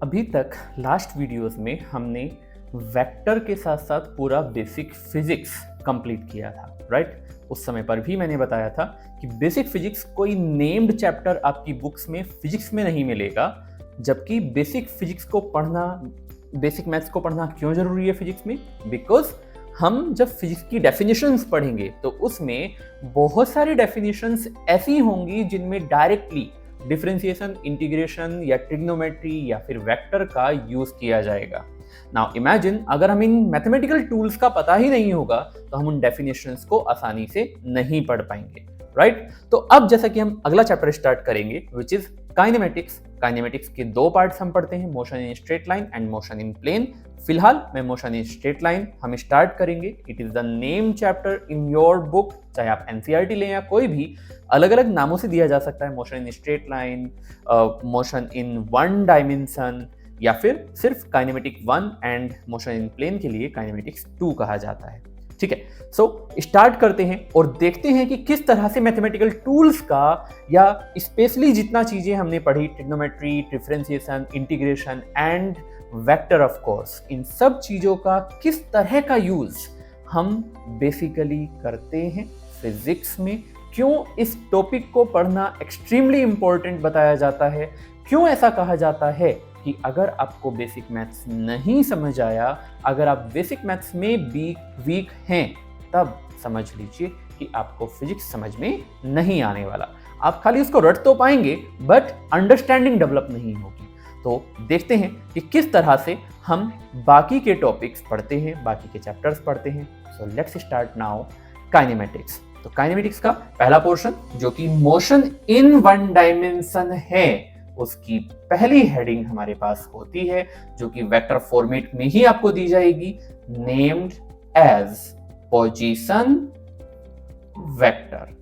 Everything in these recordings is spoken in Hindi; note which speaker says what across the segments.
Speaker 1: अभी तक लास्ट वीडियोस में हमने वेक्टर के साथ साथ पूरा बेसिक फिजिक्स कंप्लीट किया था, राइट। उस समय पर भी मैंने बताया था कि बेसिक फिजिक्स कोई नेम्ड चैप्टर आपकी बुक्स में फिजिक्स में नहीं मिलेगा, जबकि बेसिक फिजिक्स को पढ़ना, बेसिक मैथ्स को पढ़ना क्यों जरूरी है फिजिक्स में? बिकॉज हम जब फिजिक्स की डेफिनेशंस पढ़ेंगे तो उसमें बहुत सारी डेफिनेशंस ऐसी होंगी जिनमें डायरेक्टली डिफरेंशिएशन, इंटीग्रेशन या ट्रिग्नोमेट्री या फिर वेक्टर का यूज किया जाएगा। नाउ इमेजिन, अगर हम इन मैथमेटिकल टूल्स का पता ही नहीं होगा तो हम उन डेफिनेशंस को आसानी से नहीं पढ़ पाएंगे, राइट। तो अब जैसा कि हम अगला चैप्टर स्टार्ट करेंगे विच इज काइनेमेटिक्स। काइनेमेटिक्स के दो पार्ट्स हम पढ़ते हैं, motion in straight line and motion in plane. फिलहाल मैं मोशन इन स्ट्रेट लाइन हम स्टार्ट करेंगे। It is the name chapter in your book, चाहे आप एनसीईआरटी लें या कोई भी, अलग अलग नामों से दिया जा सकता है। Motion in straight line, motion in one dimension, या फिर सिर्फ kinematic 1 and motion in plane के लिए काइनेमेटिक्स 2 कहा जाता है। ठीक है, सो स्टार्ट करते हैं और देखते हैं कि किस तरह से मैथमेटिकल टूल्स का, या स्पेशली जितना चीजें हमने पढ़ी, trigonometry, differentiation, integration and vector of course, इन सब चीजों का किस तरह का यूज हम बेसिकली करते हैं फिजिक्स में। क्यों इस टॉपिक को पढ़ना एक्सट्रीमली इंपॉर्टेंट बताया जाता है, क्यों ऐसा कहा जाता है कि अगर आपको बेसिक मैथ्स नहीं समझ आया, अगर आप बेसिक मैथ्स में वीक हैं, तब समझ लीजिए कि आपको फिजिक्स समझ में नहीं आने वाला। आप खाली उसको रट तो पाएंगे बट अंडरस्टैंडिंग डेवलप नहीं होगी। तो देखते हैं कि किस तरह से हम बाकी के टॉपिक्स पढ़ते हैं, बाकी के चैप्टर्स पढ़ते हैं। So let's start now kinematics. तो काइनेमेटिक्स का पहला पोर्शन जो कि मोशन इन वन डायमेंशन है, उसकी पहली हेडिंग हमारे पास होती है जो कि वेक्टर फॉर्मेट में ही आपको दी जाएगी, नेम्ड एज पोजीशन वेक्टर।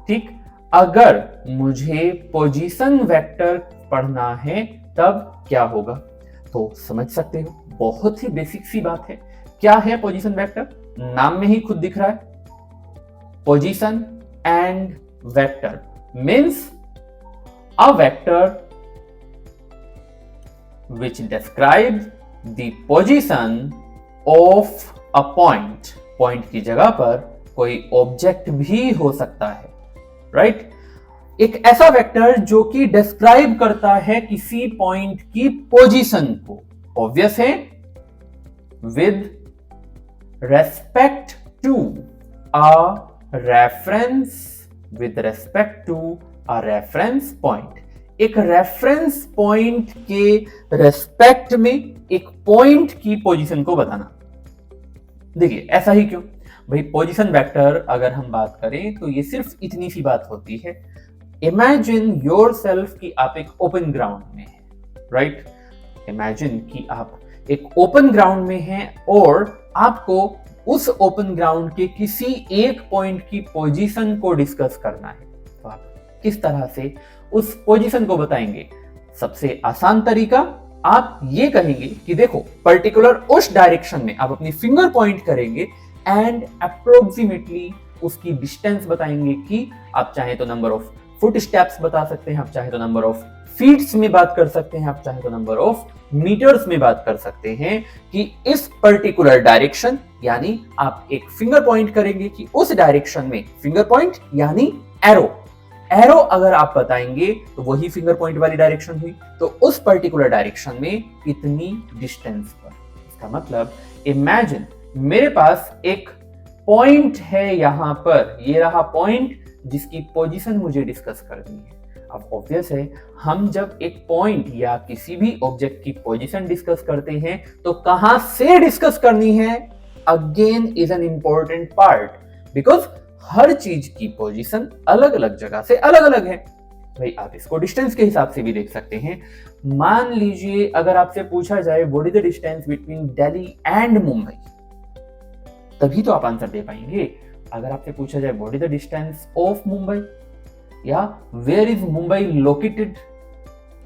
Speaker 1: ठीक, अगर मुझे पोजीशन वेक्टर पढ़ना है तब क्या होगा? तो समझ सकते हो, बहुत ही बेसिक सी बात है। क्या है पोजीशन वेक्टर? नाम में ही खुद दिख रहा है, position and vector means a vector which describes the position of a point. Point की जगह पर कोई ऑब्जेक्ट भी हो सकता है, राइट। एक ऐसा वेक्टर जो कि डिस्क्राइब करता है किसी पॉइंट की पोजीशन को, ऑब्वियस है, with respect to a reference, with respect to a reference point. एक रेफरेंस पॉइंट के रेस्पेक्ट में एक पॉइंट की पोजीशन को बताना। देखिए ऐसा ही क्यों भाई, पोजीशन वेक्टर अगर हम बात करें तो ये सिर्फ इतनी सी बात होती है। इमेजिन योरसेल्फ कि आप एक ओपन ग्राउंड में हैं, राइट। इमेजिन कि आप एक ओपन ग्राउंड में हैं और आपको उस ओपन ग्राउंड के किसी एक पॉइंट की पोजीशन को डिस्कस करना है। तो आप किस तरह से उस पोजीशन को बताएंगे? सबसे आसान तरीका, आप ये कहेंगे कि देखो पर्टिकुलर उस डायरेक्शन में आप अपनी फिंगर पॉइंट करेंगे एंड अप्रोक्सीमेटली उसकी डिस्टेंस बताएंगे कि आप चाहे तो नंबर ऑफ फुट स्टेप्स बता सकते हैं, आप चाहे तो नंबर ऑफ फीट्स में बात कर सकते हैं, आप चाहे तो नंबर ऑफ मीटर्स में बात कर सकते हैं कि इस पर्टिकुलर डायरेक्शन, यानी आप एक फिंगर पॉइंट करेंगे कि उस डायरेक्शन में, फिंगर पॉइंट यानी एरो, एरो अगर आप बताएंगे तो वही फिंगर पॉइंट वाली डायरेक्शन हुई, तो उस पर्टिकुलर डायरेक्शन में इतनी डिस्टेंस पर। इसका मतलब इमेजिन मेरे पास एक पॉइंट है यहां पर, ये रहा पॉइंट जिसकी पोजीशन मुझे डिस्कस करनी है। अब ऑब्वियस है, हम जब एक पॉइंट या किसी भी ऑब्जेक्ट की पोजीशन डिस्कस करते हैं तो कहां से डिस्कस करनी है, again is an important part, because हर चीज की पोजीशन अलग अलग जगह से अलग अलग है। भाई आप इसको डिस्टेंस के हिसाब से भी देख सकते हैं। मान लीजिए अगर आपसे पूछा जाए what is the distance between Delhi and Mumbai, तभी तो आप आंसर दे पाएंगे। अगर आपसे पूछा जाए what is the distance of Mumbai या where is Mumbai located,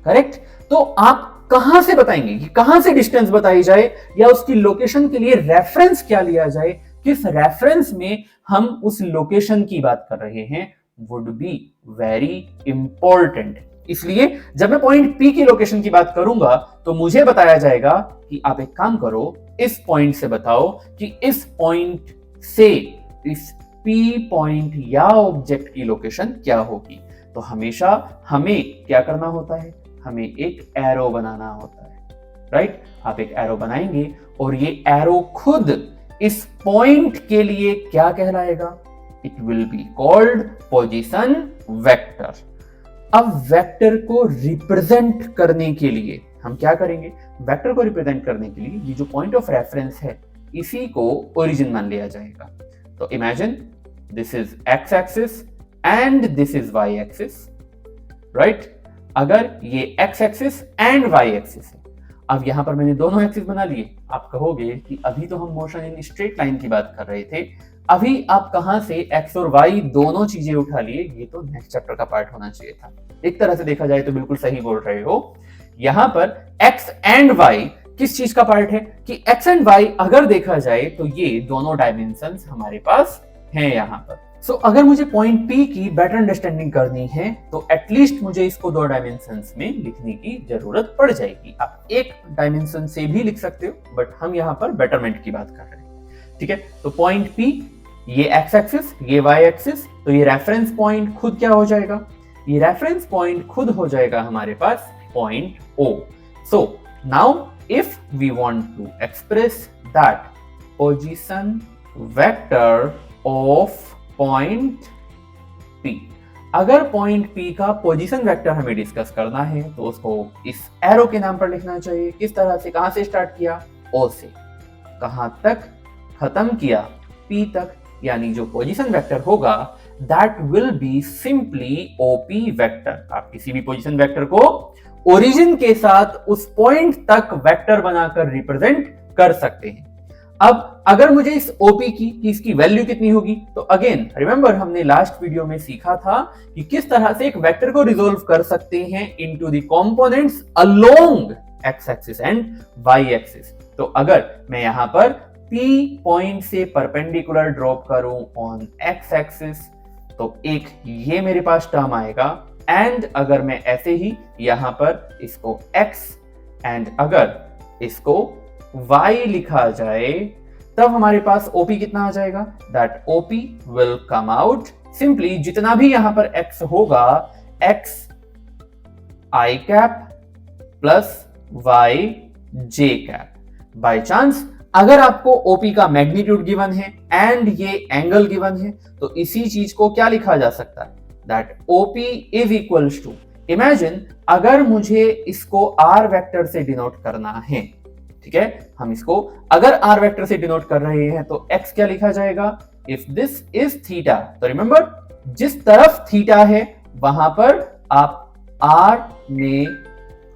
Speaker 1: correct, तो आप कहां से बताएंगे कि कहां से डिस्टेंस बताई जाए या उसकी लोकेशन के लिए रेफरेंस क्या लिया जाए, किस रेफरेंस में हम उस लोकेशन की बात कर रहे हैं, वुड बी वेरी इंपॉर्टेंट। इसलिए जब मैं पॉइंट P की लोकेशन की बात करूंगा तो मुझे बताया जाएगा कि आप एक काम करो, इस पॉइंट से बताओ कि इस पॉइंट से इस P पॉइंट या ऑब्जेक्ट की लोकेशन क्या होगी। तो हमेशा हमें क्या करना होता है, हमें एक एरो बनाना होता है, राइट। आप एक एरो बनाएंगे और ये एरो खुद इस पॉइंट के लिए क्या कहलाएगा, it will be called position vector. अब वेक्टर को रिप्रेजेंट करने के लिए हम क्या करेंगे, वेक्टर को रिप्रेजेंट करने के लिए ये जो पॉइंट ऑफ रेफरेंस है इसी को ओरिजिन मान लिया जाएगा। तो imagine this is X axis and this is Y axis, right. अगर ये X axis and Y axis है, अब यहां पर मैंने दोनों एक्सिस बना लिए। आप कहोगे कि अभी तो हम मोशन इन स्ट्रेट लाइन की बात कर रहे थे, अभी आप कहां से एक्स और वाई दोनों चीजें उठा लिए, ये तो नेक्स्ट चैप्टर का पार्ट होना चाहिए था। एक तरह से देखा जाए तो बिल्कुल सही बोल रहे हो। यहां पर एक्स एंड वाई किस चीज का पार्ट है कि एक्स एंड वाई अगर देखा जाए तो ये दोनों डायमेंशंस हमारे पास हैं यहां पर। सो अगर मुझे पॉइंट P की बेटर अंडरस्टैंडिंग करनी है तो एटलीस्ट मुझे इसको दो डायमेंशंस में लिखने की जरूरत पड़ जाएगी। आप एक डायमेंशन से भी लिख सकते हो, बट हम यहां पर बेटरमेंट की बात कर रहे हैं, ठीक है। तो पॉइंट P, ये एक्स एक्सिस, ये वाई एक्सिस, तो ये रेफरेंस पॉइंट खुद क्या हो जाएगा, ये रेफरेंस पॉइंट खुद हो जाएगा हमारे पास point O। So now if we want to express that position vector of point P, अगर पॉइंट P का पोजीशन वेक्टर हमें डिस्कस करना है तो उसको इस एरो के नाम पर लिखना चाहिए। किस तरह से, कहां से स्टार्ट किया, O से, कहां तक खत्म किया, P तक, यानी जो पोजीशन वेक्टर होगा that will be simply OP vector. आप किसी भी पोजीशन वेक्टर को ओरिजिन के साथ उस पॉइंट तक वेक्टर बनाकर रिप्रेजेंट कर सकते हैं। अब अगर मुझे इस OP की इसकी वैल्यू कितनी होगी, तो अगेन रिमेंबर हमने लास्ट वीडियो में सीखा था कि किस तरह से एक वेक्टर को रिजोल्व कर सकते हैं into the components along X axis and Y axis. तो अगर मैं यहां पर P पॉइंट से परपेंडिकुलर ड्रॉप करूं ऑन एक्स एक्सिस तो एक ये मेरे पास टर्म आएगा, एंड अगर मैं ऐसे ही यहां पर इसको x एंड अगर इसको y लिखा जाए तब हमारे पास OP कितना आ जाएगा, that OP will come out simply जितना भी यहां पर x होगा x i cap plus y j cap. By chance अगर आपको OP का मैग्नीट्यूड गिवन है एंड ये एंगल गिवन है तो इसी चीज को क्या लिखा जा सकता है, that OP is equals to, imagine अगर मुझे इसको R वेक्टर से डिनोट करना है, ठीक है, हम इसको अगर R वेक्टर से डिनोट कर रहे हैं तो x क्या लिखा जाएगा, इफ दिस इज थीटा, तो रिमेंबर जिस तरफ थीटा है वहां पर आप R में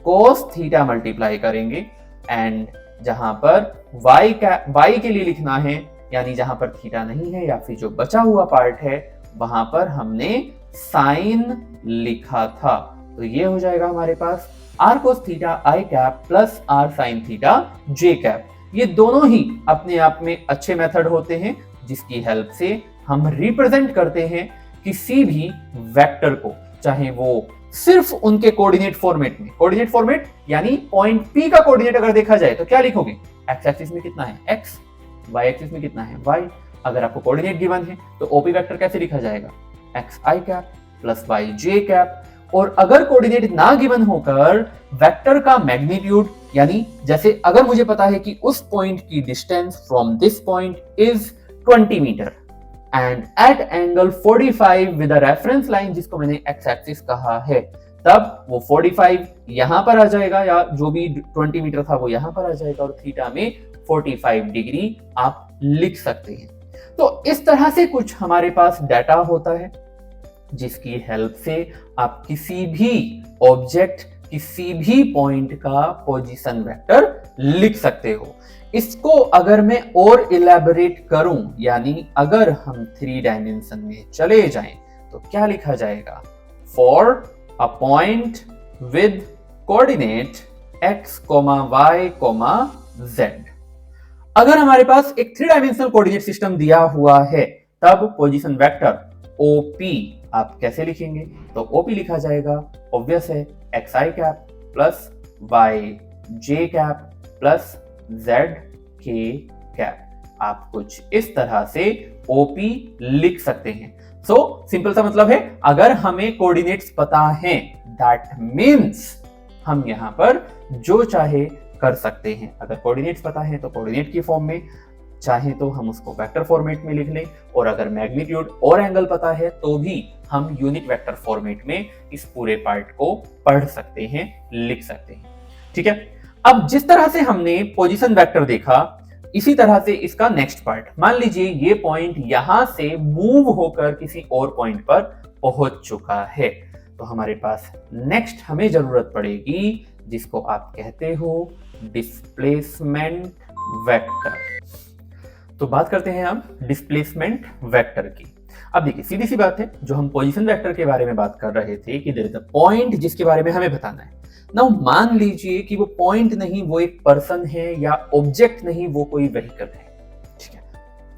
Speaker 1: cos थीटा मल्टीप्लाई करेंगे, एंड जहां पर y के लिए लिखना है, यानी जहां पर थीटा नहीं है या फिर जो बचा हुआ पार्ट है वहां पर हमने साइन लिखा था। तो ये हो जाएगा हमारे पास r cos theta i cap plus r sin theta j cap. ये दोनों ही अपने आप में अच्छे मेथड होते हैं जिसकी हेल्प से हम रिप्रेजेंट करते हैं किसी भी वेक्टर को, चाहे वो सिर्फ उनके कोऑर्डिनेट फॉर्मेट में, कोऑर्डिनेट फॉर्मेट यानी पॉइंट P का कोऑर्डिनेट अगर देखा जाए तो क्या लिखोगे, एक्स एक्सिस में कितना है x, y एक्सिस में कितना है y। अगर आपको कोऑर्डिनेट गिवन है तो OP वेक्टर कैसे लिखा जाएगा, एक्स आई कैप प्लस वाई जे कैप। और अगर कोऑर्डिनेट ना गिवन होकर वेक्टर का मैग्नीट्यूड, यानी जैसे अगर मुझे पता है कि उस पॉइंट की distance from this point is 20 metre and at angle 45 with a reference line जिसको मैंने एक्स एक्सिस कहा है, तब वो 45 यहां पर आ जाएगा, या जो भी 20 मीटर था वो यहां पर आ जाएगा और थीटा में 45 डिग्री आप लिख सकते हैं। तो इस तरह से कुछ हमारे पास डाटा होता है जिसकी हेल्प से आप किसी भी ऑब्जेक्ट, किसी भी पॉइंट का पोजीशन वेक्टर लिख सकते हो। इसको अगर मैं और इलैबोरेट करूं, यानी अगर हम 3 डायमेंशन में चले जाएं तो क्या लिखा जाएगा, for a point with coordinate x, y, z। अगर हमारे पास एक 3 डायमेंशनल कोऑर्डिनेट सिस्टम दिया हुआ है तब पोजीशन वेक्टर OP आप कैसे लिखेंगे? तो OP लिखा जाएगा, ऑब्वियस है, XI cap plus YJ cap plus ZK cap. आप कुछ इस तरह से OP लिख सकते हैं। सो सिंपल सा मतलब है, अगर हमें कोऑर्डिनेट्स पता हैं, दैट मीन्स हम यहां पर जो चाहे कर सकते हैं। अगर कोऑर्डिनेट्स पता है तो कोऑर्डिनेट की फॉर्म में, चाहे तो हम उसको वेक्टर फॉर्मेट में लिख लें, और अगर मैग्नीट्यूड और एंगल पता है तो भी हम यूनिट वेक्टर फॉर्मेट में इस पूरे पार्ट को पढ़ सकते हैं, लिख सकते हैं। ठीक है, अब जिस तरह से हमने पोजीशन वेक्टर देखा, इसी तरह से इसका नेक्स्ट पार्ट, मान लीजिए ये पॉइंट यहां से मूव होकर किसी और पॉइंट पर पहुंच चुका है, तो हमारे पास नेक्स्ट हमें जरूरत पड़ेगी जिसको आप कहते हो डिस्प्लेसमेंट वेक्टर। तो बात करते हैं अब डिस्प्लेसमेंट वेक्टर की। अब देखिए, सीधी सी बात है, जो हम पोजीशन वेक्टर के बारे में बात कर रहे थे कि देयर इज अ पॉइंट जिसके बारे में हमें बताना है। नाउ मान लीजिए कि वो पॉइंट नहीं, वो एक पर्सन है, या ऑब्जेक्ट नहीं, वो कोई व्हीकल है। ठीक है,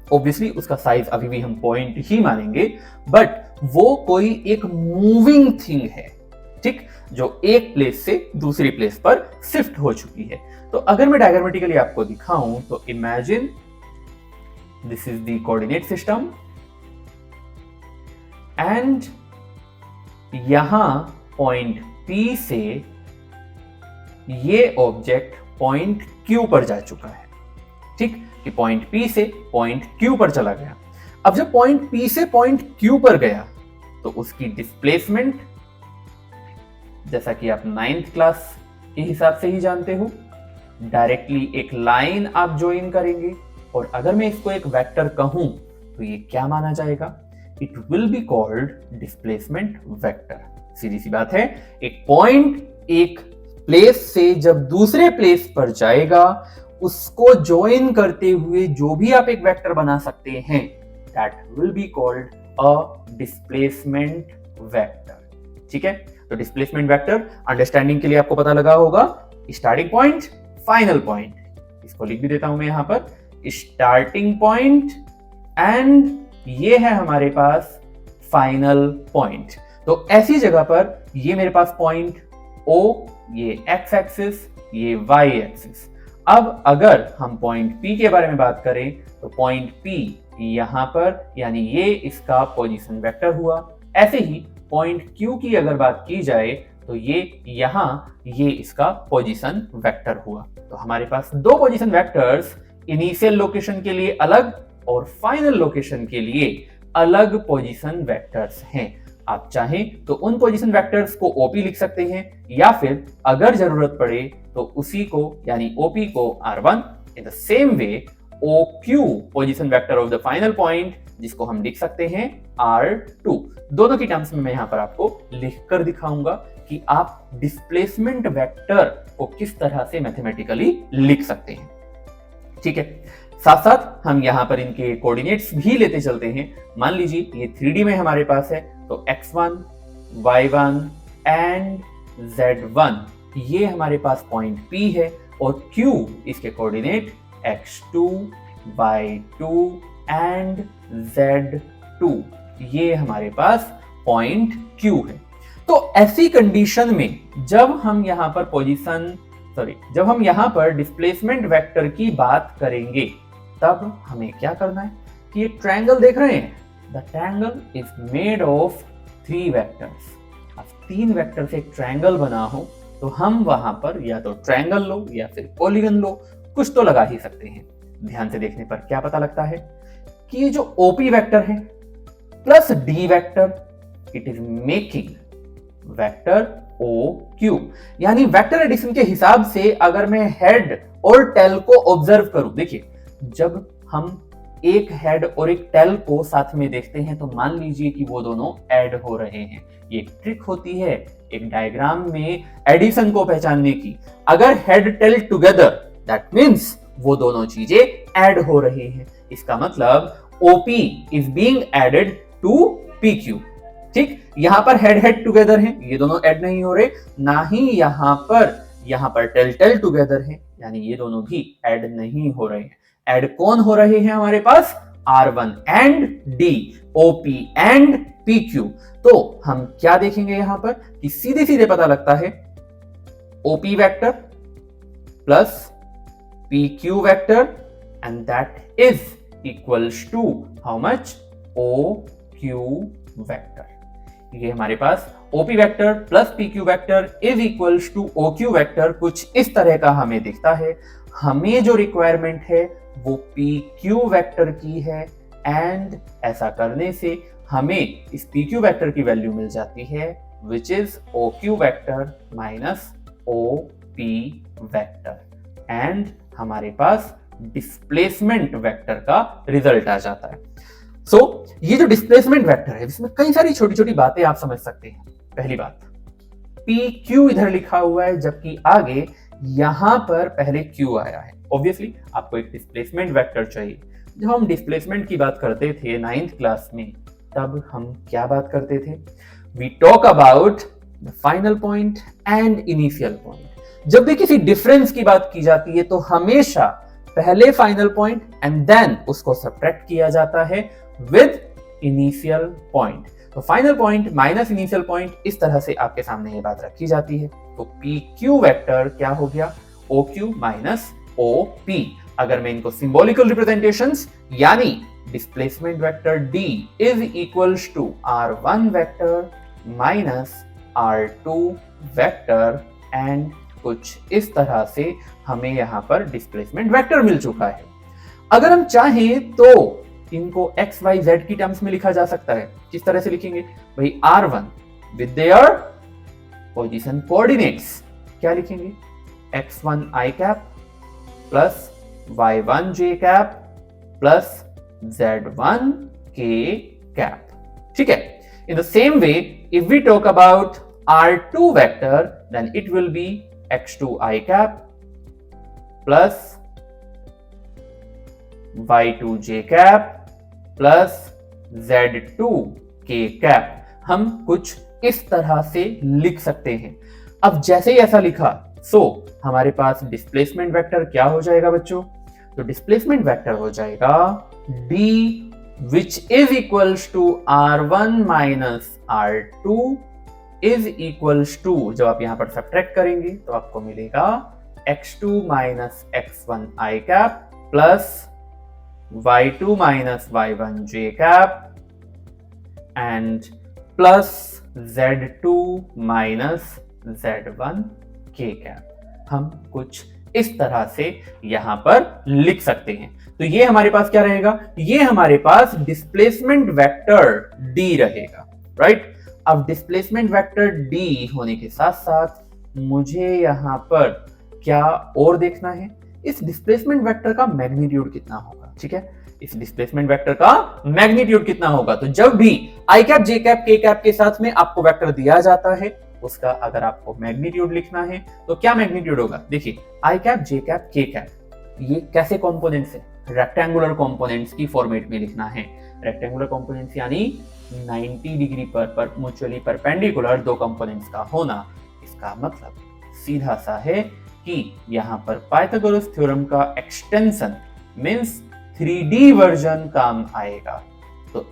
Speaker 1: ऑब्वियसली उसका साइज अभी भी हम पॉइंट ही मानेंगे, बट वो कोई एक मूविंग थिंग है, ठीक, जो एक प्लेस से दूसरी प्लेस पर शिफ्ट हो चुकी है। तो अगर मैं डायग्रामेटिकली आपको दिखाऊं तो imagine this is the coordinate system, and यहां पॉइंट P से ये ऑब्जेक्ट पॉइंट Q पर जा चुका है। ठीक, कि पॉइंट P से पॉइंट Q पर चला गया। अब जब पॉइंट P से पॉइंट Q पर गया तो उसकी डिस्प्लेसमेंट, जैसा कि आप 9th क्लास के हिसाब से ही जानते हो, डायरेक्टली एक लाइन आप ज्वाइन करेंगे, और अगर मैं इसको एक वेक्टर कहूं तो ये क्या माना जाएगा? It will be called displacement vector. सीधी सी बात है, एक पॉइंट एक प्लेस से जब दूसरे प्लेस पर जाएगा, उसको ज्वाइन करते हुए जो भी आप एक वेक्टर बना सकते हैं, that will be called a displacement vector. ठीक है, तो डिस्प्लेसमेंट वेक्टर अंडरस्टैंडिंग के लिए आपको पता लगा होगा, स्टार्टिंग पॉइंट, फाइनल पॉइंट। इसको लिख भी देता हूं मैं यहां पर, स्टार्टिंग पॉइंट एंड ये है हमारे पास फाइनल पॉइंट। तो ऐसी जगह पर ये मेरे पास पॉइंट O, ये x एक्सिस, ये y एक्सिस। अब अगर हम पॉइंट P के बारे में बात करें तो पॉइंट P यहां पर, यानी ये इसका पोजीशन वेक्टर हुआ। ऐसे ही पॉइंट Q की अगर बात की जाए तो ये यहां, ये इसका पोजीशन वेक्टर हुआ। तो हमारे पास दो पोजीशन वेक्टर्स इनिशियल लोकेशन के लिए अलग और फाइनल लोकेशन के लिए अलग पोजीशन वेक्टर्स हैं। आप चाहें तो उन पोजीशन वेक्टर्स को OP लिख सकते हैं, या फिर अगर जरूरत पड़े तो उसी को, यानी OP को R1, in the same way OQ position vector of the final point, जिसको हम लिख सकते हैं R2। दोनों की टर्म्स में मैं यहां पर आपको लिखकर दिखाऊंगा कि आप डिस्प्लेसमेंट वेक्टर को किस तरह से मैथमेटिकली लिख सकते हैं। ठीक है, साथ साथ हम यहां पर इनके कोऑर्डिनेट्स भी लेते चलते हैं। मान लीजिए ये 3D में हमारे पास है, तो x1, y1 एंड z1 ये हमारे पास पॉइंट P है, और Q इसके coordinate x2, y2 and z2 ये हमारे पास पॉइंट Q है। तो ऐसी कंडीशन में जब हम यहां पर डिस्प्लेसमेंट वेक्टर की बात करेंगे, तब हमें क्या करना है कि ये ट्रायंगल देख रहे हैं, the triangle is made of 3 vectors. अब 3 वेक्टर से एक ट्रायंगल बना हो तो हम वहां पर या तो ट्रायंगल लो या फिर पॉलीगन लो, कुछ तो लगा ही सकते हैं। ध्यान से देखने पर क्या पता लगता है कि ये जो OP वेक्टर है plus D vector, it is making vector OQ। यानी वेक्टर एडिशन के हिसाब से अगर मैं हेड और टेल को ऑब्जर्व करूं, देखिए जब हम एक हेड और एक टेल को साथ में देखते हैं तो मान लीजिए कि वो दोनों ऐड हो रहे हैं। ये एक ट्रिक होती है एक डायग्राम में एडिशन को पहचानने की। अगर head tail together, that means वो दोनों चीजें ऐड हो रही हैं। इसका मतलब OP is being added to PQ। ठीक, यहां पर हेड टुगेदर हैं, ये दोनों ऐड नहीं हो रहे, ना ही यहां पर टेल टुगेदर हैं, यानी ये दोनों भी ऐड नहीं हो रहे हैं। ऐड कौन हो रहे हैं हमारे पास? R1 and D, OP and PQ। तो हम क्या देखेंगे यहां पर कि सीधे सीधे पता लगता है OP vector plus PQ vector and that is equals to how much, OQ vector. ये हमारे पास OP vector plus PQ vector is equals to OQ vector कुछ इस तरह का हमें दिखता है। हमें जो रिक्वायरमेंट है वो PQ वेक्टर की है एंड ऐसा करने से हमें इस PQ वेक्टर की वैल्यू मिल जाती है which is OQ vector minus OP vector and हमारे पास डिस्प्लेसमेंट वेक्टर का रिजल्ट आ जाता है। ये जो डिस्प्लेसमेंट वेक्टर है इसमें कई सारी छोटी छोटी बातें आप समझ सकते हैं। पहली बात, PQ इधर लिखा हुआ है जबकि आगे यहां पर पहले Q आया है। ऑब्वियसली आपको एक डिस्प्लेसमेंट वेक्टर चाहिए। जब हम डिस्प्लेसमेंट की बात करते थे 9th क्लास में, तब हम क्या बात करते थे? We talk about the final point and initial point. जब भी किसी डिफरेंस की बात की जाती है तो हमेशा पहले फाइनल पॉइंट एंड देन उसको सब्ट्रैक्ट किया जाता है विद इनिशियल पॉइंट। तो final point minus initial point, इस तरह से आपके सामने ये बात रखी जाती है। तो PQ वेक्टर क्या हो गया? OQ minus OP। अगर मैं इनको सिंबॉलिकल रिप्रेजेंटेशंस यानी displacement vector D is equals to R1 vector minus R2 vector and कुछ इस तरह से हमें यहां पर डिस्प्लेसमेंट वेक्टर मिल चुका है। अगर हम चाहें तो इनको x y z की टर्म्स में लिखा जा सकता है। किस तरह से लिखेंगे भाई? R1 with their position coordinates क्या लिखेंगे? x1 i cap plus y1 j cap plus z1 k cap. ठीक है। In the same way if we talk about R2 vector then it will be x2 i cap plus y2 j cap plus z2 k cap. हम कुछ इस तरह से लिख सकते हैं। अब जैसे ही ऐसा लिखा हमारे पास डिस्प्लेसमेंट वेक्टर क्या हो जाएगा बच्चों? तो डिस्प्लेसमेंट वेक्टर हो जाएगा D which is equals to R1 minus R2 is equals to, जब आप यहां पर सब्ट्रैक्ट करेंगे तो आपको मिलेगा x2 minus x1 i cap plus y2 minus y1 j cap and plus z2 minus z1 k cap. हम कुछ इस तरह से यहां पर लिख सकते हैं। तो ये हमारे पास क्या रहेगा? ये हमारे पास डिस्प्लेसमेंट वेक्टर D रहेगा, राइट? अब डिस्प्लेसमेंट वेक्टर D होने के साथ साथ मुझे यहां पर क्या और देखना है? इस डिस्प्लेसमेंट वेक्टर का मैग्नीट्यूड कितना होगा। ठीक है, इस डिस्प्लेसमेंट वेक्टर का मैग्नीट्यूड कितना होगा? तो जब भी आई कैप जे कैप के कैप के साथ में आपको वेक्टर दिया जाता है उसका अगर आपको मैग्नीट्यूड लिखना है तो क्या मैग्नीट्यूड होगा? देखिए आई कैप जे कैप के कैप ये कैसे कंपोनेंट्स है? रेक्टेंगुलर कंपोनेंट्स की फॉर्मेट में लिखना है। रेक्टेंगुलर कंपोनेंट्स यानी 90 डिग्री पर म्यूचुअली परपेंडिकुलर दो कंपोनेंट्स का होना। इसका मतलब सीधा सा है कि यहां पर पाइथागोरस थ्योरम का एक्सटेंशन मींस 3D वर्जन काम आएगा। तो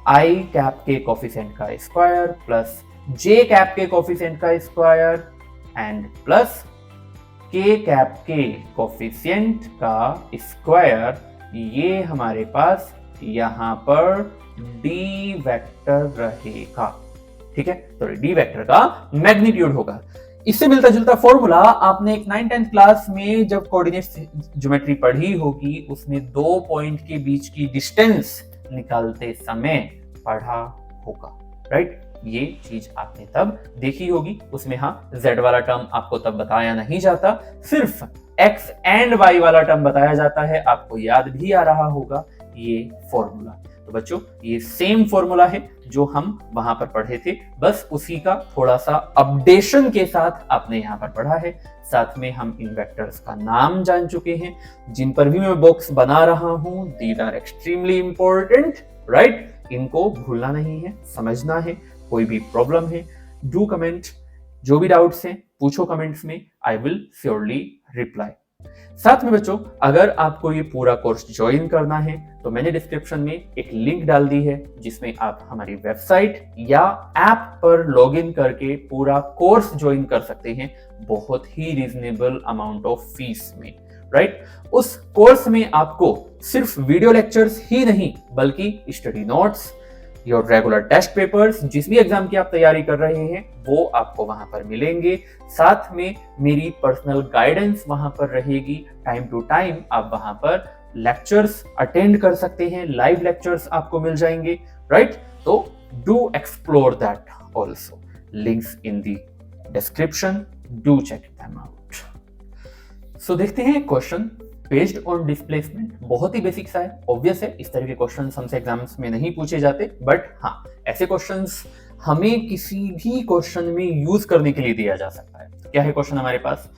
Speaker 1: आई कैप के कोफिशिएंट का स्क्वायर प्लस जे कैप के कोफिशिएंट का स्क्वायर एंड प्लस के कैप के कोफिशिएंट का स्क्वायर, ये हमारे पास यहां पर डी वेक्टर रहेगा। ठीक है, तो डी वेक्टर का मैग्नीट्यूड होगा। इससे मिलता जुलता फॉर्मूला आपने एक 9th क्लास में जब कोऑर्डिनेट ज्योमेट्री पढ़ी होगी उसमें दो पॉइंट के बीच की डिस्टेंस निकालते समय पढ़ा होगा, राइट? ये चीज आपने तब देखी होगी। उसमें हाँ z वाला टर्म आपको तब बताया नहीं जाता, सिर्फ x एंड y वाला टर्म बताया जाता है। आपको याद भी आ रहा होगा ये फॉर्मूला। तो बच्चों ये सेम फॉर्मूला है जो हम वहां पर पढ़े थे, बस उसी का थोड़ा सा अपडेशन के साथ आपने यहाँ पर पढ़ा है। साथ में हम इन वेक्टर्स का नाम जान चुके हैं। जिन पर भी मैं बॉक्स बना रहा हूं these are extremely important, right? इनको भूलना नहीं है, समझना है। कोई भी प्रॉब्लम है डू कमेंट, जो भी डाउट्स हैं पूछो कमेंट्स में, आई विल श्योरली रिप्लाई। साथ में बच्चों, अगर आपको ये पूरा कोर्स ज्वाइन करना है तो मैंने डिस्क्रिप्शन में एक लिंक डाल दी है जिसमें आप हमारी वेबसाइट या ऐप पर लॉगिन करके पूरा कोर्स ज्वाइन कर सकते हैं बहुत ही रीजनेबल अमाउंट ऑफ फीस में, राइट। उस कोर्स में आपको सिर्फ वीडियो लेक्चर्स ही नहीं बल्कि study notes, your regular test papers, जिस भी एग्जाम की आप तैयारी कर रहे हैं वो आपको वहां पर मिलेंगे। साथ में मेरी पर्सनल गाइडेंस वहां पर रहेगी। टाइम टू टाइम आप वहां पर लेक्चर्स अटेंड कर सकते हैं, लाइव लेक्चर्स आपको मिल जाएंगे, राइट। तो do explore that also, links in the description, do check them out. So देखते हैं क्वेश्चन बेस्ड ऑन डिस्प्लेसमेंट। बहुत ही बेसिक सा है, ऑब्वियस है, इस तरह के क्वेश्चंस हमसे एग्जाम्स में नहीं पूछे जाते, बट हाँ ऐसे क्वेश्चंस हमें किसी भी क्वेश्चन में यूज करने के लिए दिया जा सकता है। क्या है क्वेश्चन हमारे पास?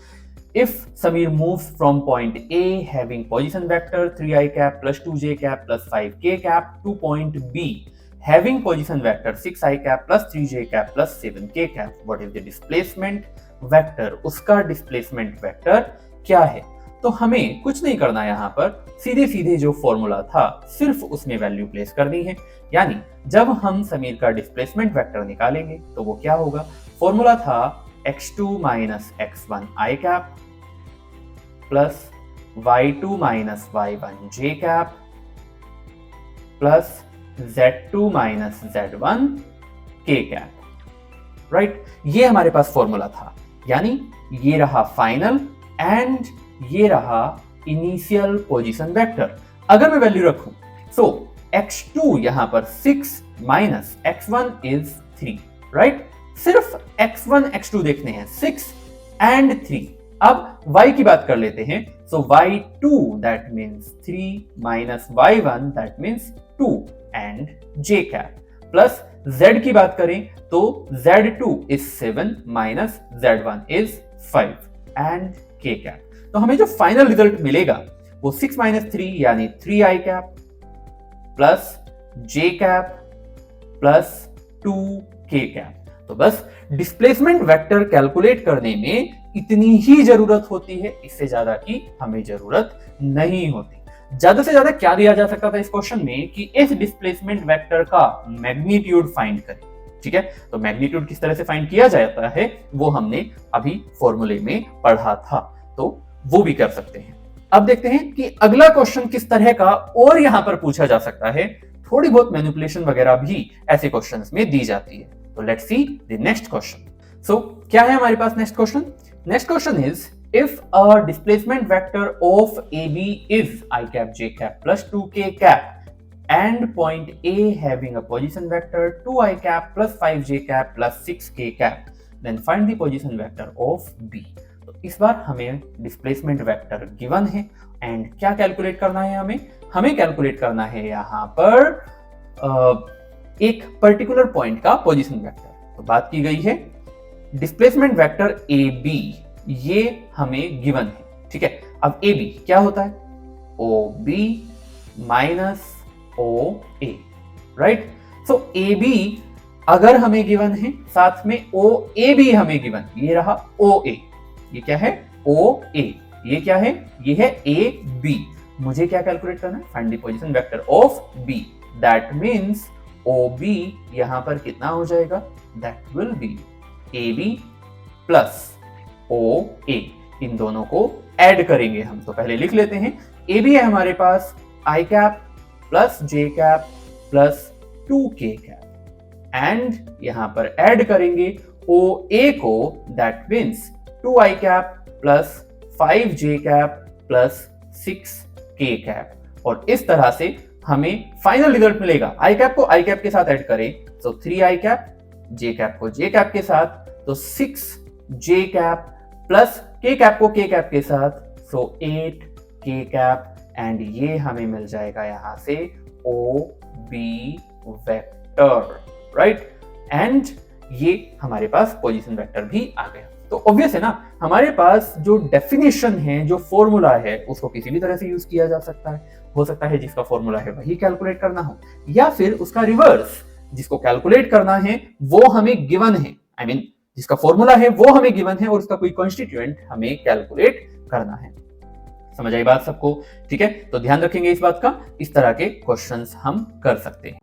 Speaker 1: If Sameer moves from point A having position vector 3i cap plus 2j cap plus 5k cap to point B having position vector 6i cap plus 3j cap plus 7k cap, what is the displacement vector? उसका डिस्प्लेसमेंट वेक्टर क्या है? तो हमें कुछ नहीं करना, यहाँ पर सीधे सीधे जो फॉर्मूला था सिर्फ उसमें वैल्यू प्लेस करनी है। यानी जब हम समीर का डिस्प्लेसमेंट वेक्टर निकालेंगे तो वो क्या होगा? फॉर्मूला था x2 minus x1 i cap plus y2 minus y1 j cap plus z2 minus z1 k cap, right. ये हमारे पास फॉर्मूला था, यानी ये रहा फाइनल एंड ये रहा इनिशियल पोजीशन वेक्टर। अगर मैं वैल्यू रखूं सो x2 यहां पर 6 माइनस x1 इज 3, राइट। सिर्फ x1 x2 देखने हैं, 6 एंड 3। अब y की बात कर लेते हैं, सो y2 that means 3 minus y1 that means 2 and j cap, plus z की बात करें तो z2 is 7 minus z1 is 5 and k cap. तो हमें जो फाइनल रिजल्ट मिलेगा वो 6 माइनस 3 यानी 3i cap plus j cap plus 2k cap. तो बस डिस्प्लेसमेंट वेक्टर कैलकुलेट करने में इतनी ही जरूरत होती है, इससे ज्यादा की हमें जरूरत नहीं होती। ज्यादा से ज्यादा क्या दिया जा सकता था इस क्वेश्चन में कि इस डिस्प्लेसमेंट वेक्टर का मैग्नीट्यूड फाइंड करें, ठीक है। तो मैग्नीट्यूड किस तरह से फाइंड किया जाता है वो हमने अभी फॉर्मूले में पढ़ा था, तो वो भी कर सकते हैं। अब देखते हैं कि अगला क्वेश्चन किस तरह का और यहां पर पूछा जा सकता है। थोड़ी बहुत मैनिपुलेशन वगैरह भी ऐसे क्वेश्चंस में दी जाती है। तो let's see the next question. So क्या है हमारे पास next question? Next question is if a displacement vector of AB is I cap j cap plus 2k cap and point A having a position vector 2i cap plus 5j cap plus 6k cap, then find the position vector of B। तो इस बार हमें डिस्प्लेसमेंट वेक्टर गिवन है एंड क्या कैलकुलेट करना है? हमें कैलकुलेट करना है यहाँ पर एक पर्टिकुलर पॉइंट का पोजीशन वेक्टर। तो बात की गई है डिस्प्लेसमेंट वेक्टर AB, ये हमें गिवन है, ठीक है। अब AB क्या होता है? OB minus OA, right. So AB अगर हमें गिवन है, साथ में OA भी हमें गिवन, ये रहा OA, ये क्या है? OA, ये क्या है? ये है AB। मुझे क्या कैलकुलेट करना है? Find the position vector of B, that means OB यहां पर कितना हो जाएगा? That will be AB plus OA। इन दोनों को ऐड करेंगे हम, तो पहले लिख लेते हैं। AB है हमारे पास I cap plus J cap plus 2K cap and यहां पर ऐड करेंगे OA को, that means 2i cap plus 5j cap plus 6k cap. और इस तरह से हमें फाइनल रिजल्ट मिलेगा। i कैप को i कैप के साथ ऐड करें तो 3i कैप, j कैप को j कैप के साथ तो 6j cap plus k cap को k कैप के साथ सो 8k कैप एंड ये हमें मिल जाएगा यहां से OB वेक्टर, राइट। एंड ये हमारे पास पोजीशन वेक्टर भी आ गया। तो ऑब्वियस है ना, हमारे पास जो डेफिनेशन है, जो फॉर्मूला है, उसको किसी भी तरह से यूज किया जा सकता है। हो सकता है जिसका फॉर्मूला है वही कैलकुलेट करना हो, या फिर उसका रिवर्स, जिसको कैलकुलेट करना है वो हमें गिवन है, आई मीन जिसका फॉर्मूला है वो हमें गिवन है और उसका कोई कॉन्स्टिट्यूएंट हमें कैलकुलेट करना है। समझ आई बात सबको? ठीक है, तो ध्यान रखेंगे इस बात का, इस तरह के क्वेश्चंस हम कर सकते हैं।